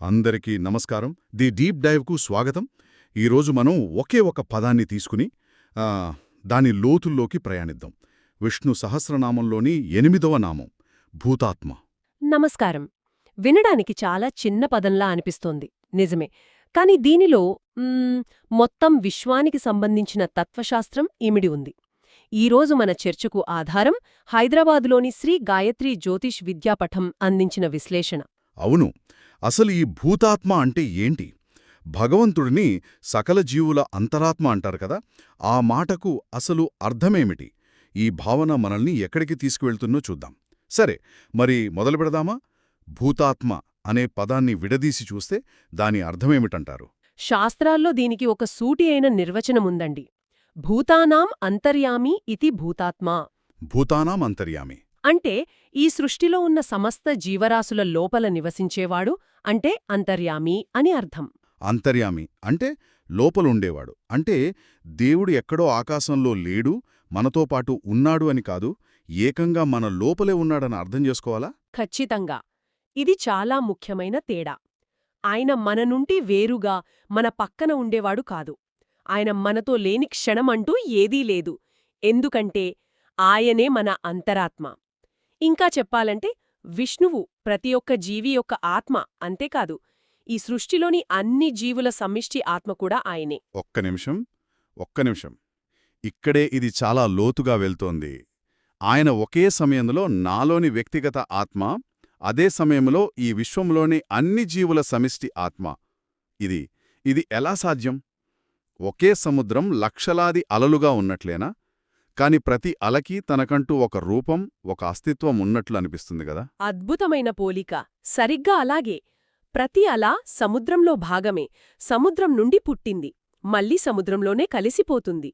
అందరికీ నమస్కారం. The deep డైవ్కు స్వాగతం. ఈరోజు మనం ఒకే ఒక పదాన్ని తీసుకుని ఆ, దాని లోతుల్లోకి ప్రయాణిద్దాం. విష్ణు సహస్రనామంలోని 8వ నామం భూతాత్మ. నమస్కారం. వినడానికి చాలా చిన్న పదంలా అనిపిస్తోంది, నిజమే. కాని దీనిలో మొత్తం విశ్వానికి సంబంధించిన తత్వశాస్త్రం ఇమిడి ఉంది. ఈరోజు మన చర్చకు ఆధారం హైదరాబాదులోని శ్రీ గాయత్రి జ్యోతిష్ విద్యాపఠం అందించిన విశ్లేషణ. అవును, అసలు ఈ భూతాత్మ అంటే ఏంటి? భగవంతుడిని సకల జీవుల అంతరాత్మ అంటారు కదా, ఆ మాటకు అసలు అర్థమేమిటి? ఈ భావన మనల్ని ఎక్కడికి తీసుకువెళ్తుందో చూద్దాం. సరే, మరి మొదలు పెడదామా? భూతాత్మ అనే పదాన్ని విడదీసి చూస్తే దాని అర్థమేమిటంటారు? శాస్త్రాల్లో దీనికి ఒక సూటి అయిన నిర్వచనముందండి. భూతానాం అంతర్యామి ఇతి భూతాత్మా. భూతానాం అంతర్యామి అంటే ఈ సృష్టిలో ఉన్న సమస్త జీవరాశుల లోపల నివసించేవాడు అంటే అంతర్యామి అని అర్థం. అంతర్యామి అంటే లోపలుండేవాడు. అంటే దేవుడు ఎక్కడో ఆకాశంలో లేడు, మనతో పాటు ఉన్నాడు అని కాదు, ఏకంగా మన లోపలే ఉన్నాడని అర్థం చేసుకోవాలా? ఖచ్చితంగా. ఇది చాలా ముఖ్యమైన తేడా. ఆయన మన నుండి వేరుగా మన పక్కన ఉండేవాడు కాదు. ఆయన మనతో లేని క్షణమంటూ ఏదీ లేదు. ఎందుకంటే ఆయనే మన అంతరాత్మ. ఇంకా చెప్పాలంటే విష్ణువు ప్రతి ఒక్క జీవి యొక్క ఆత్మ, అంతేకాదు ఈ సృష్టిలోని అన్ని జీవుల సమిష్టి ఆత్మ కూడా ఆయనే. ఒక్క నిమిషం. ఇక్కడే ఇది చాలా లోతుగా వెళ్తోంది. ఆయన ఒకే సమయంలో నాలోని వ్యక్తిగత ఆత్మ, అదే సమయంలో ఈ విశ్వంలోని అన్ని జీవుల సమిష్టి ఆత్మ. ఇది ఎలా సాధ్యం? ఒకే సముద్రం లక్షలాది అలలుగా ఉన్నట్లేనా? కాని ప్రతి అలకి తనకంటూ ఒక రూపం, ఒక అస్తిత్వం ఉన్నట్లు అనిపిస్తుంది గదా? అద్భుతమైన పోలిక. సరిగ్గా అలాగే. ప్రతి అల సముద్రంలో భాగమే, సముద్రం నుండి పుట్టింది, మళ్ళీ సముద్రంలోనే కలిసిపోతుంది.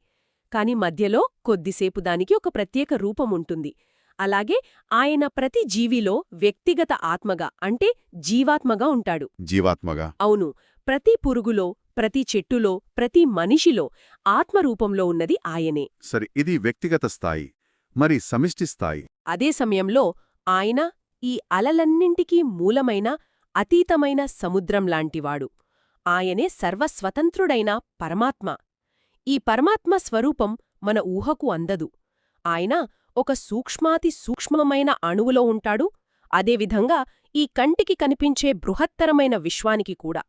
కాని మధ్యలో కొద్దిసేపు దానికి ఒక ప్రత్యేక రూపముంటుంది. అలాగే ఆయన ప్రతి జీవిలో వ్యక్తిగత ఆత్మగా అంటే జీవాత్మగా ఉంటాడు. జీవాత్మగా? అవును. ప్రతి పురుగులో, ప్రతి చెట్టులో, ప్రతి మనిషిలో ఆత్మరూపంలో ఉన్నది ఆయనే. సరి, ఇది వ్యక్తిగత స్థాయి. మరి సమిష్టి స్థాయి? అదే సమయంలో ఆయన ఈ అలలన్నింటికీ మూలమైన అతీతమైన సముద్రంలాంటివాడు. ఆయనే సర్వస్వతంత్రుడైన పరమాత్మ. ఈ పరమాత్మ స్వరూపం మన ఊహకు అందదు. ఆయన ఒక సూక్ష్మాతి సూక్ష్మమైన అణువులో ఉంటాడు. అదేవిధంగా ఈ కంటికి కనిపించే బృహత్తరమైన విశ్వానికి కూడా,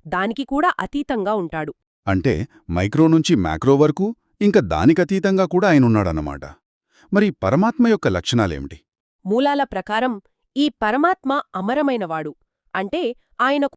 దానికి కూడా అతీతంగా ఉంటాడు. అంటే మైక్రో నుంచి మ్యాక్రో వరకు, ఇంకా దానికతీతంగా కూడా ఆయనున్నాడన్నమాట. మరి పరమాత్మ యొక్క లక్షణాలేమిటి? మూలాల ప్రకారం ఈ పరమాత్మ అమరమైనవాడు. అంటే ఆయనకు